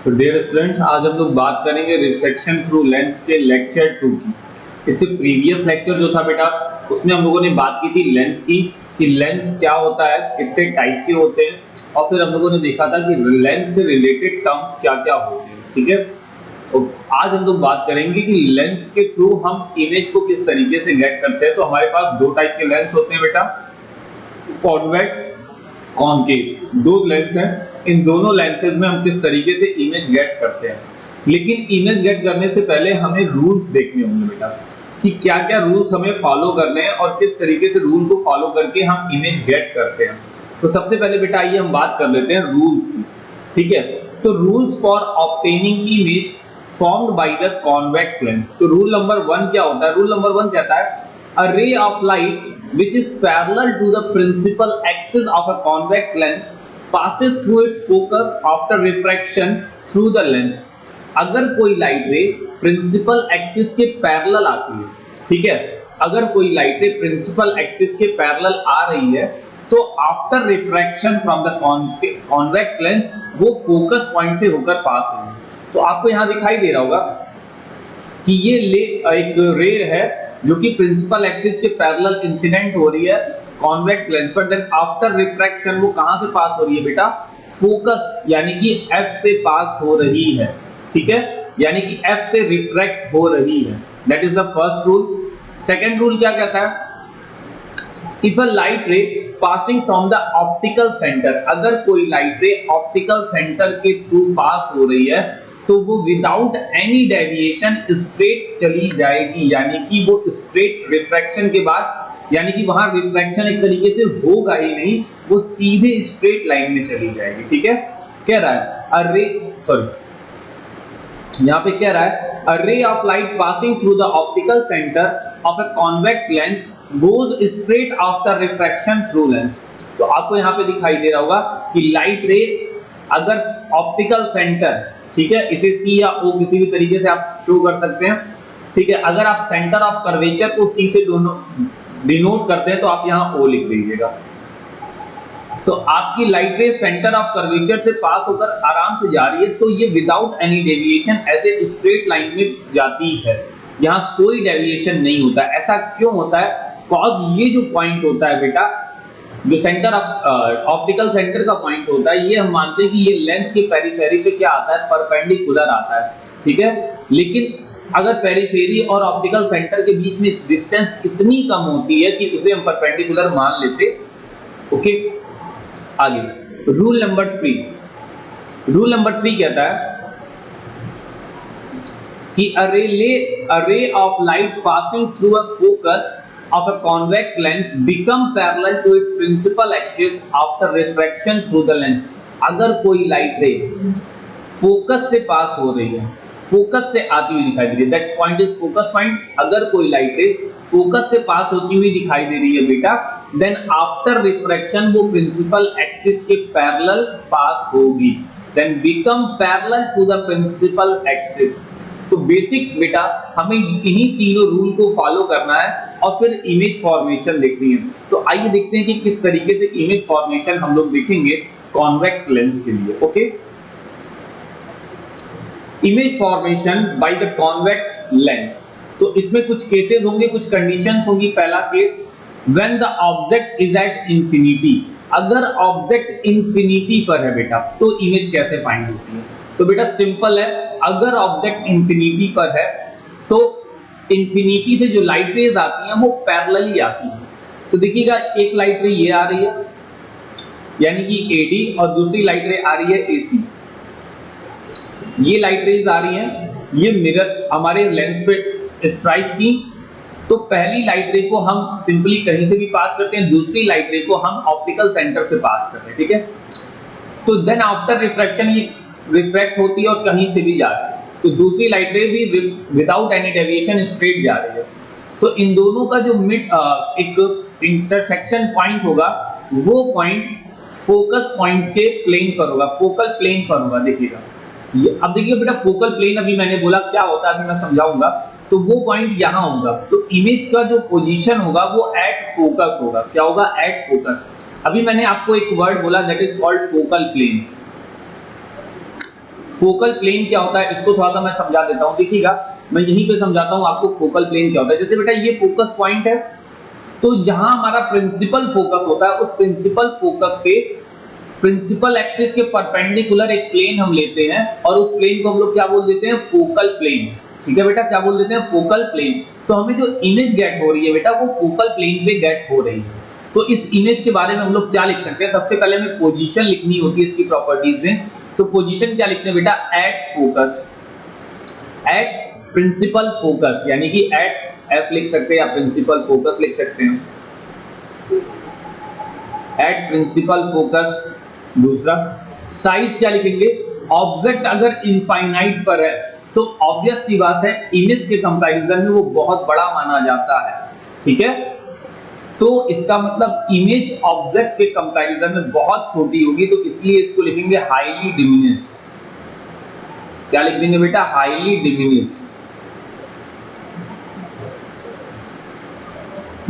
तो dear students, आज हम लोग बात करेंगे रिफ्लेक्शन थ्रू लेंस के लेक्चर 2 की। इससे प्रीवियस लेक्चर जो था बेटा, उसमें हम लोगों ने बात की थी लेंस की, कि लेंस क्या होता है, कितने टाइप के होते हैं, और फिर हम लोगों ने देखा था कि लेंस से रिलेटेड टर्म्स क्या क्या होते हैं। ठीक है, तो आज हम लोग बात करेंगे कि लेंस के थ्रू हम इमेज को किस तरीके से गेट करते हैं। तो हमारे पास दो टाइप के लेंस होते हैं बेटा, कॉन्वेक्स, कॉनकेव, दो लेंस हैं। इन दोनों लेंसेज में हम किस तरीके से इमेज गेट करते हैं। लेकिन इमेज गेट करने से पहले हमें रूल्स देखने होंगे बेटा, कि क्या क्या रूल्स हमें फॉलो करने हैं और किस तरीके से रूल को फॉलो करके हम इमेज गेट करते हैं। तो सबसे पहले बेटा आइए हम बात कर लेते हैं रूल्स की। ठीक है, तो rules for obtaining image formed by the convex lens. तो रूल नंबर 1 क्या होता है? रूल नंबर 1 कहता है a ray of light which is parallel to the principal axis of a convex lens passes through its focus after refraction through the lens। अगर कोई light रे principal axis के parallel आती है, ठीक है, अगर कोई लाइट रे प्रिंसिपल एक्सिस के पैरेलल आ रही है, तो after refraction from the convex lens वो फोकस पॉइंट से होकर पास होगी। तो आपको यहां दिखाई दे रहा होगा कि ये एक रे है जो कि प्रिंसिपल एक्सिस के पैरेलल इंसिडेंट हो रही है कॉन्वेक्स लेंस पर। देन आफ्टर रिफ्रैक्शन वो कहां से पास हो रही है बेटा? फोकस यानी कि F से पास हो रही है। ठीक है, यानी कि F से रिफ्रैक्ट हो रही है। That is the first rule. Second rule क्या कहता है? इफ अ लाइट रे passing from the optical centre, अगर कोई लाइट रे ऑप्टिकल सेंटर के थ्रू पास हो रही है तो वो विदाउट एनी डेविएशन स्ट्रेट चली जाएगी, यानी कि वो स्ट्रेट रिफ्रैक्शन के बाद, यानी कि वहां रिफ्रैक्शन एक तरीके से होगा ही नहीं, वो सीधे स्ट्रेट लाइन में चली जाएगी। ठीक है, कह रहा है अरे सॉरी यहां पे कह रहा है a ray of light passing through the optical center of a convex lens goes straight after refraction through lens। तो आपको यहां पे दिखाई दे रहा होगा कि लाइट रे अगर ऑप्टिकल सेंटर, ठीक है, इसे C या O किसी भी तरीके से आप शो कर सकते हैं। ठीक है, अगर आप सेंटर ऑफ कर्वेचर को C से दोनों डिनोट करते हैं तो आप यहां O लिख दीजिएगा। तो आपकी लाइट रे सेंटर ऑफ कर्वेचर से पास होकर आराम से जा रही है, तो ये विदाउट एनी डेविएशन ऐसे स्ट्रेट लाइन में जाती है, यहां कोई डेविएशन नहीं होता। ऐसा क्यों होता है? कॉज ये जो पॉइंट होता है बेटा, जो सेंटर ऑफ ऑप्टिकल सेंटर का पॉइंट होता है, ये हम मानते हैं कि ये लेंस के पेरिफेरी पे क्या आता है? परपेंडिकुलर आता है। ठीक है, लेकिन अगर पेरिफेरी और ऑप्टिकल सेंटर के बीच में डिस्टेंस इतनी कम होती है कि उसे हम परपेंडिकुलर मान लेते। ओके, आगे रूल नंबर 3। रूल नंबर 3 कहता है कि a ray of light passing through a focus of a convex lens become parallel to its principal axis after refraction through the lens। अगर कोई लाइट रे फोकस से पास हो रही है, फोकस से आती हुई दिखाई दे रही है, that point is focus point. अगर कोई लाइट रे फोकस से पास होती हुई दिखाई दे रही है बेटा, देन आफ्टर रिफ्रैक्शन वो प्रिंसिपल एक्सिस के पैरेलल पास होगी, then become parallel to the principal axis. तो बेसिक बेटा हमें इन्हीं तीनों रूल को फॉलो करना है और फिर इमेज फॉर्मेशन देखनी है। तो आइए देखते हैं कि किस तरीके से इमेज फॉर्मेशन हम लोग देखेंगे कॉन्वेक्स लेंस के लिए। Okay, image formation by the convex lens. तो इसमें कुछ केसेस होंगे, कुछ कंडीशंस होंगी। पहला case, when the object is at infinity. अगर ऑब्जेक्ट इंफिनिटी पर है बेटा, तो इमेज कैसे फाइंड होती है? तो बेटा सिंपल है, अगर ऑब्जेक्ट इंफिनिटी पर है तो इंफिनिटी से जो लाइट रेज आती हैं वो पैरेलल ही आती हैं। तो देखिएगा, एक लाइट रे ये आ रही है यानी कि AD, और दूसरी लाइट रे आ रही है AC। ये लाइट रेज आ रही हैं, ये मिरर हमारे लेंस पे स्ट्राइक की, तो पहली लाइट रे को हम सिंपली कहीं से भी पास करते हैं, दूसरी लाइट रे को हम ऑप्टिकल सेंटर से पास करते हैं। ठीक है, तो देन आफ्टर रिफ्रैक्शन ये रिफ्रैक्ट होती है और कहीं से भी जा रही है, तो दूसरी लाइट रे भी विदाउट एनी डेविएशन स्ट्रेट जा रही है। तो इन दोनों का जो एक इंटरसेक्शन पॉइंट होगा, वो पॉइंट फोकस पॉइंट के प्लेन पर होगा, फोकल प्लेन पर होगा। देखिएगा, अब देखिए बेटा, फोकल प्लेन अभी मैंने बोला क्या होता है, अभी मैं समझाऊंगा। तो वो पॉइंट यहां होगा, तो इमेज का जो पोजीशन होगा वो एट फोकस होगा। क्या होगा? At focus. अभी मैंने आपको एक वर्ड बोला, that is called focal plane. Focal plane क्या होता है इसको थोड़ा सा मैं समझा देता हूं, देखिएगा मैं यहीं पे समझाता हूं आपको फोकल प्लेन क्या होता है। जैसे बेटा ये फोकस पॉइंट है, तो जहां हमारा प्रिंसिपल फोकस होता है उस प्रिंसिपल फोकस पे प्रिंसिपल एक्सिस के परपेंडिकुलर एक प्लेन हम लेते हैं और उस प्लेन को हम लोग क्या बोल देते हैं, फोकल प्लेन। ठीक है बेटा, क्या बोल देते हैं, फोकल प्लेन। तो हमें जो इमेज गेट हो रही है बेटा वो फोकल प्लेन पे गेट हो रही है। तो इस इमेज के बारे में हम लोग क्या लिख सकते हैं, सबसे पहले हमें पोजीशन लिखनी होती है इसकी प्रॉपर्टीज में। तो पोजीशन क्या लिखते हैं बेटा, at focus, at principal focus, यानी कि एट एफ लिख सकते हैं या प्रिंसिपल फोकस लिख सकते हैं, एट प्रिंसिपल फोकस। दूसरा साइज क्या लिखेंगे, ऑब्जेक्ट अगर इनफाइनाइट पर है तो ऑब्वियस सी बात है इमेज के कंपैरिजन में वो बहुत बड़ा माना जाता है। ठीक है, तो इसका मतलब इमेज ऑब्जेक्ट के कंपैरिजन में बहुत छोटी होगी, तो इसलिए इसको लिखेंगे हाईली डिमिनिश्ड। क्या लिख देंगे बेटा, हाईली डिमिनिश्ड।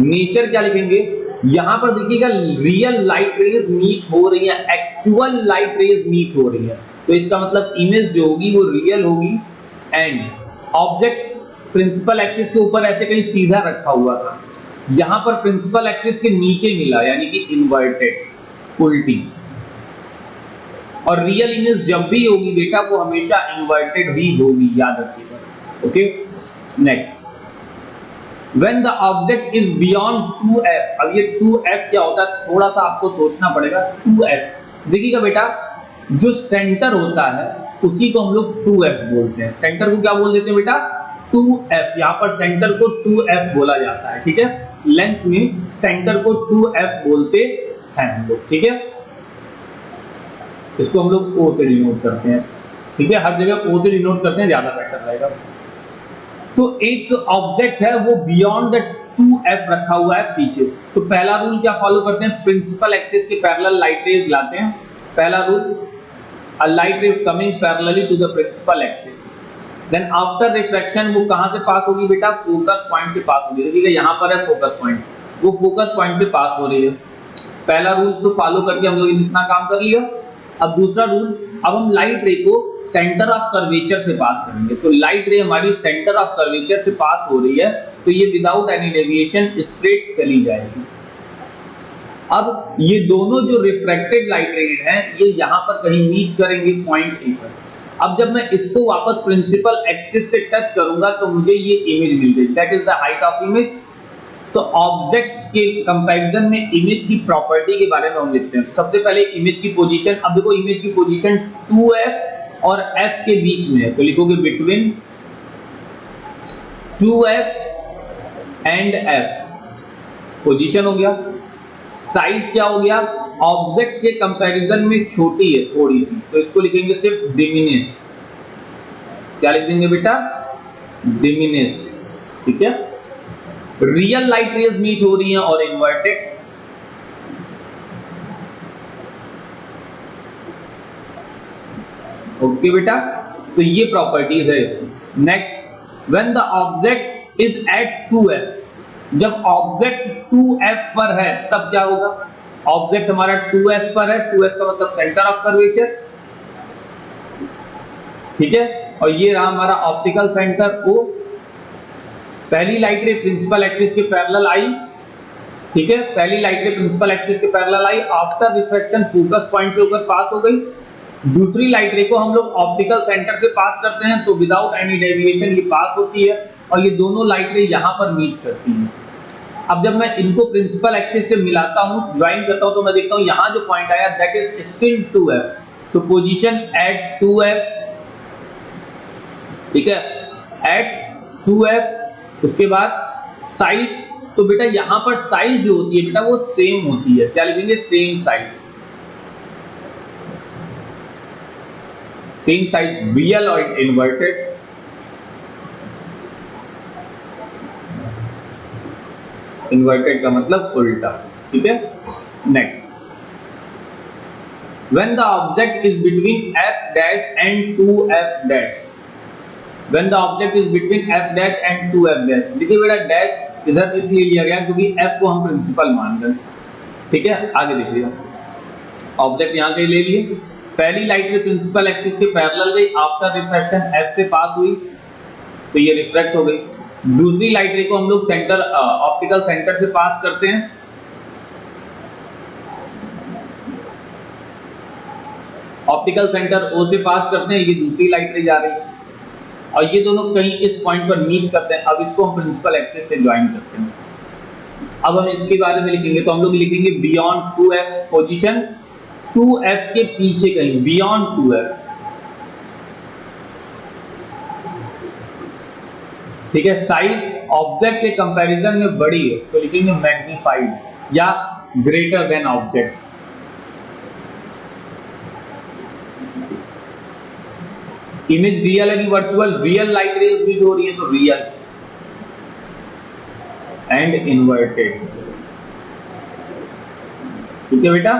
नेचर क्या लिखेंगे, यहां पर देखिएगा रियल लाइट रेज मीट हो रही है, एक्चुअल लाइट रेज मीट हो रही है, तो इसका मतलब इमेज जो होगी वो रियल होगी। एंड ऑब्जेक्ट प्रिंसिपल एक्सिस के ऊपर ऐसे कहीं सीधा रखा हुआ था, यहां पर प्रिंसिपल एक्सिस के नीचे मिला, यानी कि इन्वर्टेड, उल्टी। और रियल इमेज जब भी होगी बेटा वो हमेशा इन्वर्टेड ही होगी, याद रखिएगा। Okay, next, when the object is beyond 2f। अब ये 2f क्या होता है थोड़ा सा आपको सोचना पड़ेगा। 2f देखिएगा बेटा, जो सेंटर होता है उसी को हम लोग 2f बोलते हैं। सेंटर को क्या बोल देते हैं बेटा, 2f। यहाँ पर सेंटर को 2f बोला जाता है। ठीक है, लेंथ में सेंटर को 2f बोलते हैं हम लोग। ठीक है, इसको हम लोग o से डिनोट करते हैं। ठीक है, हर जगह o से डिनोट करते हैं, ज्यादा बेटर रहेगा। तो एक ऑब्जेक्ट है वो बियॉन्ड द 2f रखा हुआ है पीछे, तो पहला रूल क्या फॉलो करते हैं, प्रिंसिपल एक्सिस के पैरेलल लाइट रेज लाते हैं। पहला rule, a light ray coming parallelly to the principal axis, then after refraction वो कहां से पास होगी बेटा, फोकस पॉइंट से पास होगी। देखिए यहाँ पर है फोकस पॉइंट, वो फोकस पॉइंट से पास हो रही है। पहला रूल तो फॉलो करके हम लोग इतना काम कर लिया। अब दूसरा रूल, अब हम लाइट रे को सेंटर ऑफ कर्वेचर से पास करेंगे। तो लाइट रे हमारी सेंटर ऑफ कर्वेचर से पास हो रही है, तो ये विदाउट एनी डेविएशन स्ट्रेट चली जाएगी। अब ये दोनों जो रिफ्रैक्टेड लाइट रे हैं ये यहाँ पर कहीं मीट करेंगे पॉइंट ए पर। अब जब मैं इसको वापस प्रिंसिपल एक्सिस से टच करूंगा तो मुझे ये इमेज मिल गई, that is the height of image. तो ऑब्जेक्ट के कंपैरिजन में इमेज की प्रॉपर्टी के बारे में हम लिखते हैं। सबसे पहले इमेज की पोजीशन, अब देखो इमेज की पोजीशन 2f और f के बीच में है, तो लिखोगे between 2f and f, position हो गया। साइज क्या हो गया, ऑब्जेक्ट के कंपैरिजन में छोटी है थोड़ी सी, तो इसको लिखेंगे सिर्फ डिमिनिश्ड। क्या लिख देंगे बेटा, डिमिनिश्ड। ठीक है, रियल लाइट रेज मीट हो रही हैं और इन्वर्टेड। ओके बेटा, तो ये प्रॉपर्टीज है इसकी। Next, when the object is at 2f, जब ऑब्जेक्ट 2f पर है तब क्या होगा, ऑब्जेक्ट हमारा 2f पर है, 2f का मतलब सेंटर ऑफ कर्वेचर। ठीक है, और ये रहा हमारा ऑप्टिकल सेंटर O। पहली लाइट रे प्रिंसिपल एक्सिस के पैरेलल आई। ठीक है, पहली लाइट रे प्रिंसिपल एक्सिस के पैरेलल आई, आफ्टर रिफ्रैक्शन फोकस पॉइंट से होकर पास हो गई। दूसरी लाइट रे को हम लोग ऑप्टिकल सेंटर से पास करते हैं, तो विदाउट एनी डेविएशन ये पास होती है और ये दोनों लाइट रे यहाँ पर मीट करती हैं। अब जब मैं इनको प्रिंसिपल एक्सिस से मिलाता हूँ, ज्वाइन करता हूँ, तो मैं देखता हूँ यहाँ जो पॉइंट आया दैट इज स्टिल 2f, तो पोजीशन एट 2f। ठीक है, एट 2f। उसके बाद साइज, तो बेटा यहां पर साइज जो होती है बेटा वो सेम होती है, क्या लिखेंगे, same size. Same size, real और इन्वर्टेड। इन्वर्टेड का मतलब उल्टा। ठीक है, next, when the object is between f dash and 2f dash, When the object is between f dash and 2f dash, देखिए बेटा डैश इधर इसलिए लिया गया क्योंकि f को हम प्रिंसिपल मान रहे हैं। ठीक है, आगे देखिए, ऑब्जेक्ट यहाँ के ले लिए, पहली लाइट रे प्रिंसिपल एक्सिस के पैरेलल गई, आफ्टर रिफ्रैक्शन F से पास हुई तो ये रिफ्रैक्ट हो गई। दूसरी लाइट रे को हम लोग सेंटर ऑप्टिकल सेंटर से पास करते हैं, ऑप्टिकल सेंटर O से पास करते हैं, ये दूसरी लाइट रे जा रही है और ये दोनों कहीं इस पॉइंट पर मीट करते हैं। अब इसको हम प्रिंसिपल एक्सिस से ज्वाइन करते हैं। अब हम इसके बारे में लिखेंगे तो हम लोग लिखेंगे बियॉन्ड 2F, पोजीशन 2F के पीछे कहीं, बियॉन्ड 2F, ठीक है। साइज ऑब्जेक्ट के कंपैरिजन में बड़ी है तो लिखेंगे मैग्नीफाइड या greater than object. Image real है कि virtual, real light rays meet हो रही है तो रियल एंड इन्वर्टेड, ठीक है बेटा।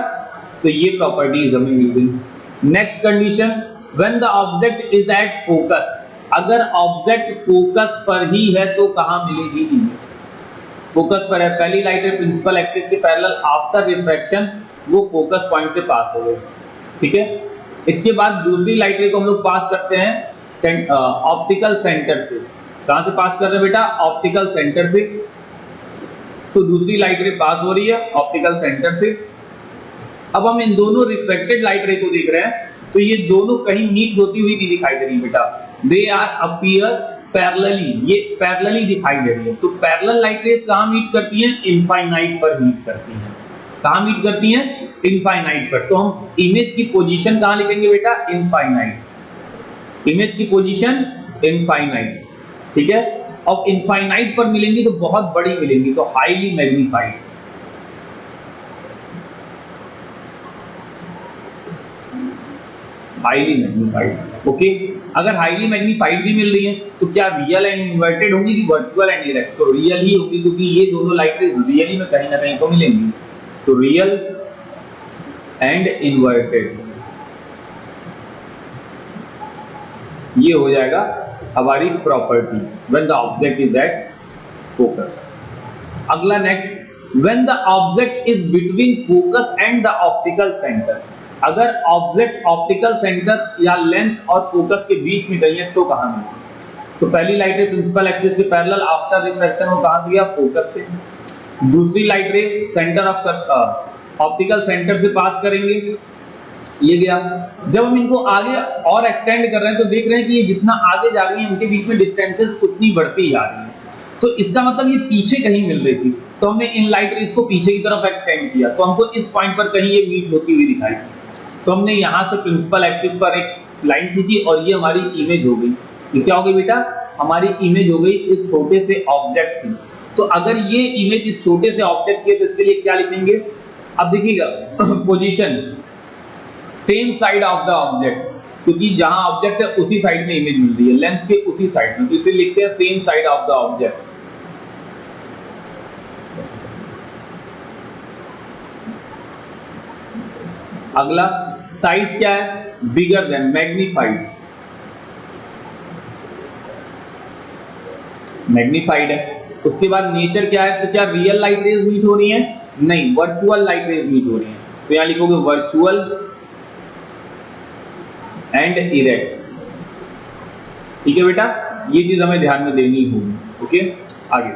तो ये प्रॉपर्टीज हमें मिल गई। Next condition, when the object is at focus, अगर ऑब्जेक्ट फोकस पर ही है तो कहां मिलेगी इमेज? फोकस पर है, पहली लाइट है प्रिंसिपल एक्सिस के पैरेलल, आफ्टर रिफ्रैक्शन वो फोकस पॉइंट से पास हो गई, ठीक है। इसके बाद दूसरी लाइट रे को हम लोग पास करते हैं ऑप्टिकल सेंटर से। कहां से पास कर रहे हैं बेटा? ऑप्टिकल सेंटर से। तो दूसरी लाइट रे पास हो रही है ऑप्टिकल सेंटर से। अब हम इन दोनों रिफ्लेक्टेड लाइट रे को देख रहे हैं तो ये दोनों कहीं मीट होती हुई नहीं दिखाई दे रही बेटा, दे आर अपीयर पैरेलली, ये पैरेलली दिखाई दे रही है। तो पैरेलल लाइट रेज कहां मीट करती हैं? इनफाइनाइट पर मीट करती हैं। कहां मीट करती हैं? इनफाइनाइट पर। तो हम इमेज की पोजीशन कहां लिखेंगे बेटा? इनफाइनाइट। इमेज की पोजीशन इनफाइनाइट, ठीक है। अब इनफाइनाइट पर मिलेंगी तो बहुत बड़ी मिलेंगी, तो highly magnified. Highly magnified, okay. अगर हाईली मैग्नीफाइड भी मिल रही है तो क्या रियल एंड इन्वर्टेड होंगी कि वर्चुअल एंड डायरेक्ट? तो रियल ही होगी क्योंकि ये दोनों लाइट रेज रियली में कहीं ना कहीं तो मिलेंगी। तो रियल एंड इन्वर्टेड, ये हो जाएगा हमारी property when the object is at focus. अगला next, when the object is between focus and the optical centre, अगर ऑब्जेक्ट ऑप्टिकल सेंटर या लेंस और फोकस के बीच में गई है तो कहां मिलेगी? तो पहली लाइट रे प्रिंसिपल एक्सिस के पैरेलल, आफ्टर रिफ्रैक्शन वो कहां से गया? फोकस से। दूसरी लाइट रे सेंटर ऑफ ऑप्टिकल सेंटर से पास करेंगे, ये गया। जब हम इनको आगे और एक्सटेंड कर रहे हैं तो देख रहे हैं कि ये जितना आगे जा रही है इनके बीच में डिस्टेंसेस उतनी बढ़ती जा रही है। तो इसका मतलब ये पीछे कहीं मिल रही थी तो हमने इन लाइट रेज को पीछे की तरफ एक्सटेंड किया तो हमको इस पॉइंट पर कहीं ये मीट होती हुई दिखाई। तो हमने यहाँ से प्रिंसिपल एक्सिस पर एक लाइन खींची और ये हमारी इमेज हो गई। ये क्या हो गई बेटा? हमारी इमेज हो गई इस छोटे से ऑब्जेक्ट की। तो अगर ये इमेज इस छोटे से ऑब्जेक्ट की है तो इसके लिए क्या लिखेंगे? अब देखिएगा, position same side of the object, क्योंकि जहां ऑब्जेक्ट है उसी साइड में इमेज मिल रही है, लेंस के उसी साइड में, तो इसे लिखते हैं same side of the object. अगला साइज क्या है? Bigger than, magnified. मैग्नीफाइड है। उसके बाद नेचर क्या है? तो क्या रियल लाइट रेज मीट हो रही है? नहीं, वर्चुअल लाइट रेज मीट हो रही है। तो यहां लिखोगे वर्चुअल एंड इरेक्ट, ठीक है बेटा। ये चीज हमें ध्यान में देनी होगी, ओके। आगे,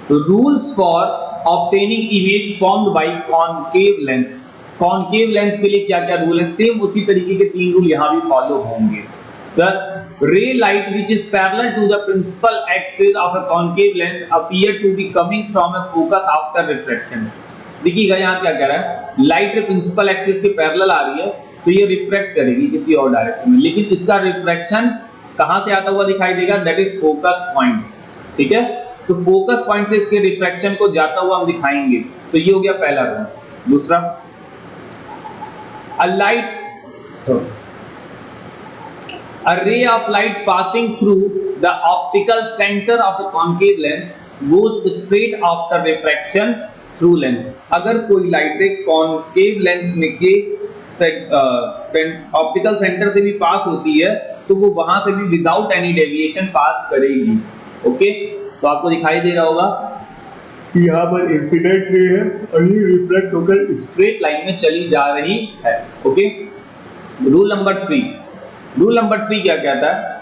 तो rules for obtaining image formed by concave lens. Concave lens के लिए क्या क्या रूल है? सेम उसी तरीके के 3 रूल यहां भी फॉलो होंगे। The ray light which is parallel to the principal axis of a concave lens appear to be coming from a focus after refraction। देखिएगा यहाँ क्या कह रहा है? लाइट प्रिंसिपल एक्सिस के पैरेलल आ रही है तो ये रिफ्रैक्ट करेगी किसी और डायरेक्शन में, लेकिन इसका रिफ्रैक्शन कहां से आता हुआ दिखाई देगा? दैट इज फोकस पॉइंट, ठीक है। तो फोकस पॉइंट से इसके रिफ्रैक्शन को जाता हुआ हम दिखाएंगे। तो ये हो गया पहला रूल। दूसरा, a ray of light passing through the optical center of the concave lens goes straight after refraction through lens। अगर कोई लाइट रे कॉनकेव लेंस में के ऑप्टिकल सेंटर से भी पास होती है तो वो वहां से भी विदाउट एनी डेविएशन पास करेगी, ओके। तो आपको दिखाई दे रहा होगा यहाँ पर इंसिडेंट रे है और ये रिफ्लेक्ट होकर स्ट्रेट लाइन में चली जा रही है। ओके, रूल नंबर 3 क्या कहता है?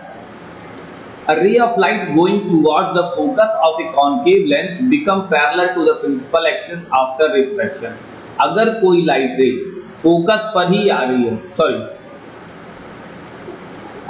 A ray of light going towards the focus of a concave lens become parallel to the principal axis after refraction। अगर कोई लाइट रे फोकस पर ही आ रही है,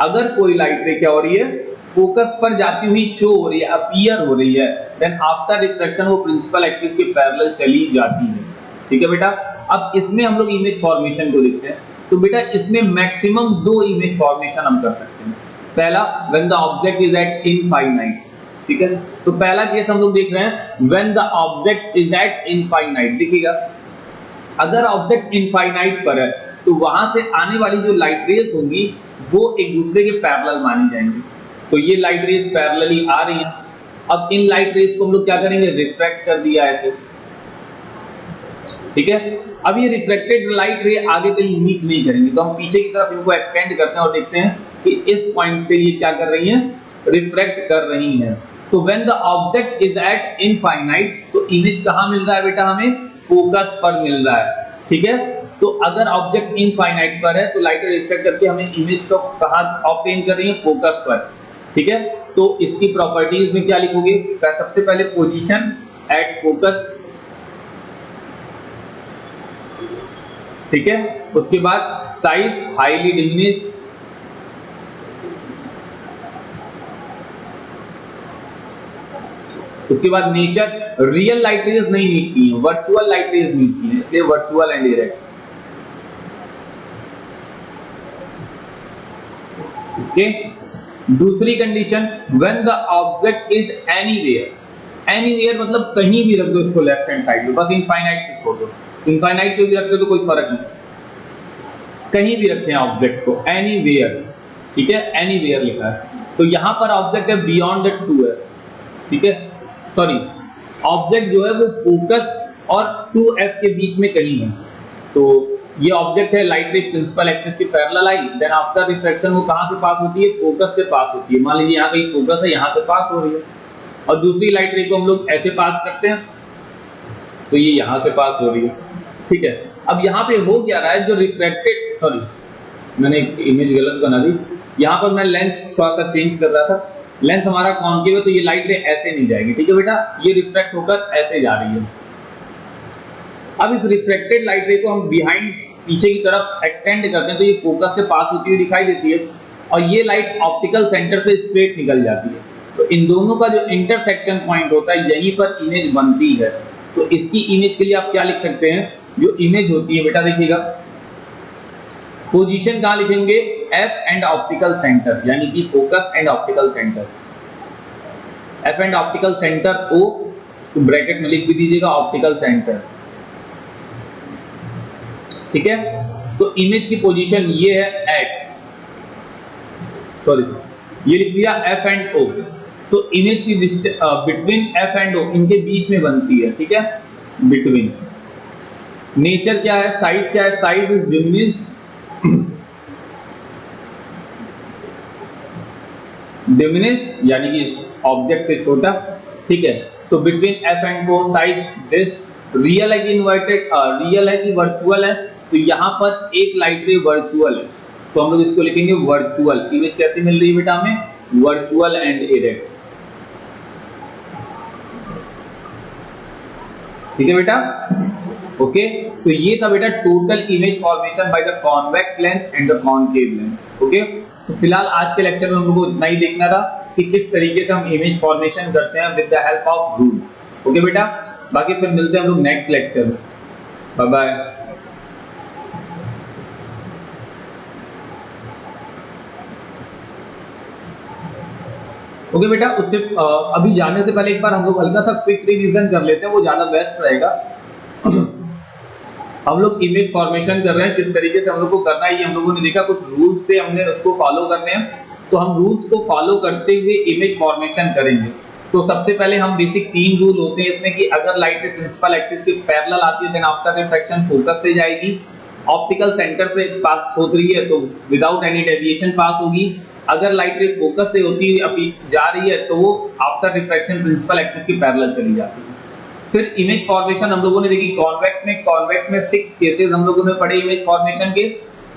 अगर कोई लाइट रे क्या हो रही है, फोकस पर जाती हुई शो हो रही है, अपीयर हो रही है, देन आफ्टर रिफ्रैक्शन वो प्रिंसिपल एक्सिस के पैरेलल चली जाती है। ठीक है बेटा, अब इसमें हम लोग इमेज फॉर्मेशन को देखते हैं। तो बेटा इसमें मैक्सिमम 2 इमेज फॉर्मेशन हम कर सकते हैं। पहला, when the object is eight infinite. ठीक है, तो पहला केस हम लोग देख रहे हैं when the object is eight infinite. देखिएगा, अगर ऑब्जेक्ट इनफाइनाइट पर है तो वहां से आने वाली जो लाइट रेज होंगी वो एक दूसरे के पैरेलल मानी जाएंगी। तो ये लाइट रेज पैरेलली आ रही हैं। अब इन लाइट रेज को हम लोग क्या करेंगे, रिफ्रैक्ट कर दिया ऐसे। ठीक है, अब ये रिफ्लेक्टेड लाइट रे आगे कहीं मीट नहीं करेंगे, तो हम पीछे की तरफ इनको एक्सटेंड करते हैं और देखते हैं कि इस पॉइंट से ये क्या कर रही हैं, रिफ्रैक्ट कर रही हैं। तो when the object is eight infinite, तो इमेज कहां मिल रहा है बेटा, हमें फोकस पर मिल रहा है। ठीक है, तो अगर ऑब्जेक्ट इनफाइनाइट पर है तो लाइट रिफ्लेक्ट करके हमें इमेज को कहां ऑब्टेन कर रही है, फोकस पर। ठीक है, तो इसकी प्रॉपर्टीज में क्या लिखोगे, सबसे पहले पोजीशन एट फोकस। ठीक है, उसके बाद साइज हाईली डिमिनिश्ड, उसके बाद नेचर, रियल लाइट रेज नहीं मिलती हैं, वर्चुअल लाइट रेज मिलती हैं, इसलिए वर्चुअल एंड डायरेक्ट। ओके, दूसरी condition, when the object is anywhere मतलब कहीं भी रख दो इसको लेफ्ट हैंड साइड में, बस इनफाइनाइट पे छोड़ दो, इनफाइनाइट पे भी रख दो तो कोई फर्क नहीं, कहीं भी रखें ऑब्जेक्ट को, एनीवेयर। ठीक है, एनीवेयर लिखा है, तो यहां पर ऑब्जेक्ट है बियॉन्ड द 2 है। ठीक है, सॉरी, ऑब्जेक्ट जो है वो फोकस और 2f के बीच में कहीं है। तो ये ऑब्जेक्ट है, लाइट रे प्रिंसिपल एक्सिस के पैरेलल आई, देन आफ्टर रिफ्लेक्शन वो कहां से पास होती है, फोकस से पास होती है। मान लीजिए यहाँ कहीं फोकस है, यहाँ से पास हो रही है, और दूसरी लाइट रे को हम लोग ऐसे पास करते हैं, तो ये यहाँ से पास हो रही है। ठीक है, अब यहाँ पे हो क्या रहा है, जो रिफ्लेक्टेड, सॉरी मैंने एक इमेज गलत बना दी, यहाँ पर मैं लेंस थोड़ा सा चेंज कर रहा था, लेंस हमारा कॉन्केव है तो ये लाइट रे ऐसे नहीं जाएगी। ठीक है बेटा, ये रिफ्लेक्ट होकर ऐसे जा रही है। अब इस रिफ्लेक्टेड लाइट रे को हम बिहाइंड, पीछे की तरफ एक्सटेंड करते हैं, तो ये फोकस से पास होती हुई दिखाई देती है, और ये लाइट ऑप्टिकल सेंटर से स्ट्रेट निकल जाती है। तो इन दोनों का जो इंटरसेक्शन पॉइंट होता है, यहीं पर इमेज बनती है। तो इसकी इमेज के लिए आप क्या लिख सकते हैं, जो इमेज होती है बेटा, देखिएगा पोजीशन कहां लिखेंगे, एफ एंड ऑप्टिकल सेंटर, यानी कि focus and optical centre, F and optical centre O, तो ब्रैकेट में लिख भी दीजिएगा ऑप्टिकल सेंटर। ठीक है, तो इमेज की पोजीशन ये है एट, सॉरी ये लिख दिया एफ एंड ओ, तो इमेज की बिटवीन एफ एंड ओ, इनके बीच में बनती है। ठीक है, बिटवीन। नेचर क्या है, साइज क्या है, साइज इज डिमिनिश्ड, डिमिनिश्ड यानी कि ऑब्जेक्ट से छोटा। ठीक है, तो between F and O size this, real है कि इन्वर्टेड, रियल है कि वर्चुअल है, तो यहाँ पर एक लाइट रे वर्चुअल है, तो हम लोग इसको लिखेंगे वर्चुअल। इमेज कैसे मिल रही है बेटा हमें, वर्चुअल एंड इरेक्ट। ठीक है बेटा, ओके, तो ये था बेटा total image formation by the convex lens and the concave lens. Okay, तो फिलहाल आज के लेक्चर में हम लोगों को इतना ही देखना था कि किस तरीके से हम इमेज फॉर्मेशन करते हैं with the help of rule. Okay बेटा, बाकी फिर मिलते हैं हम लोग नेक्स्ट लेक्चर में। Bye bye. ओके बेटा, उससे अभी जाने से पहले एक बार हम लोग हल्का सा क्विक रिवीजन कर लेते हैं, वो ज्यादा बेस्ट रहेगा। हम लोग इमेज फॉर्मेशन कर रहे हैं, किस तरीके से हम लोग को करना है ये हम लोगों ने देखा, कुछ रूल्स थे, हमने उसको फॉलो करने हैं। तो हम रूल्स को फॉलो करते हुए इमेज फॉर्मेशन करेंगे। तो सबसे पहले हम बेसिक 3 रूल होते हैं इसमें कि अगर लाइट प्रिंसिपल एक्सिस के पैरेलल आती है देन आफ्टर रिफ्रैक्शन फोकस से जाएगी, ऑप्टिकल सेंटर से पास हो रही है तो विदाउट एनी डेविएशन पास होगी, अगर लाइट रे फोकस से होती हुई अभी जा रही है तो वो आफ्टर रिफ्रैक्शन प्रिंसिपल एक्सिस के पैरेलल चली जाती है। फिर इमेज फॉर्मेशन हम लोगों ने देखी कॉन्वेक्स में 6 केसेस हम लोगों ने पढ़े इमेज फॉर्मेशन के,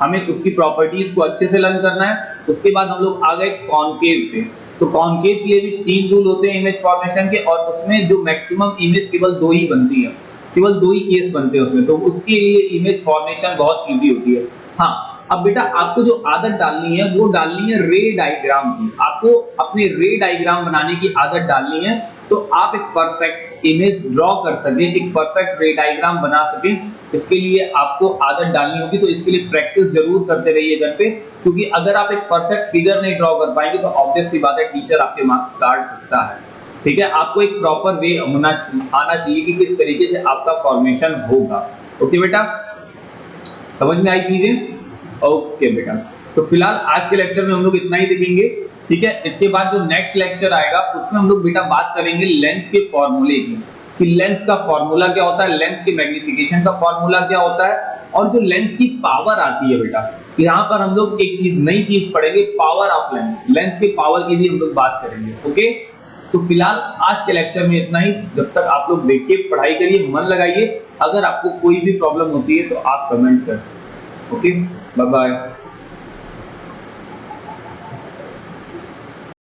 हमें उसकी प्रॉपर्टीज को अच्छे से लर्न करना है। उसके बाद हम लोग आ गए कॉनकेव पे, तो कॉनकेव के लिए भी 3 रूल होते हैं इमेज फॉर्मेशन के, और उसमें जो मैक्सिमम इमेज केवल 2 ही बनती है, केवल 2 ही केस बनते हैं उसमें, तो उसके लिए इमेज फॉर्मेशन बहुत इजी होती है। हाँ, अब बेटा आपको जो आदत डालनी है वो डालनी है रे डायग्राम की, आपको अपने रे डायग्राम बनाने की आदत डालनी है, तो आप एक परफेक्ट इमेज ड्रॉ कर सके, एक परफेक्ट रे डायग्राम बना सके। इसके लिए आपको आदत डालनी होगी, तो इसके लिए प्रैक्टिस जरूर करते रहिए घर पे, क्योंकि अगर आप एक परफेक्ट फिगर नहीं ड्रॉ कर पाएंगे तो ऑब्वियस सी बात है टीचर आपके मार्क्स काट सकता है। ठीक है, आपको एक प्रॉपर वे आना चाहिए कि किस तरीके से आपका फॉर्मेशन होगा। ओके बेटा, समझ में आई चीजें? ओके बेटा, तो फिलहाल आज के लेक्चर में हम लोग इतना ही देखेंगे। ठीक है, इसके बाद जो नेक्स्ट लेक्चर आएगा उसमें हम लोग बेटा बात करेंगे लेंस के फॉर्मूले की, कि लेंस का फॉर्मूला क्या होता है, लेंस के मैग्निफिकेशन का फॉर्मूला क्या होता है, और जो लेंस की पावर आती है बेटा, यहाँ पर हम लोग एक चीज नई चीज पढ़ेंगे, पावर ऑफ लेंस, लेंस के पावर की भी हम लोग बात करेंगे। ओके, तो फिलहाल आज के लेक्चर में इतना ही। जब तक आप लोग देखिए, पढ़ाई करिए, मन लगाइए। अगर आपको कोई भी प्रॉब्लम होती है तो आप कमेंट कर सकते हैं। Okay, bye bye.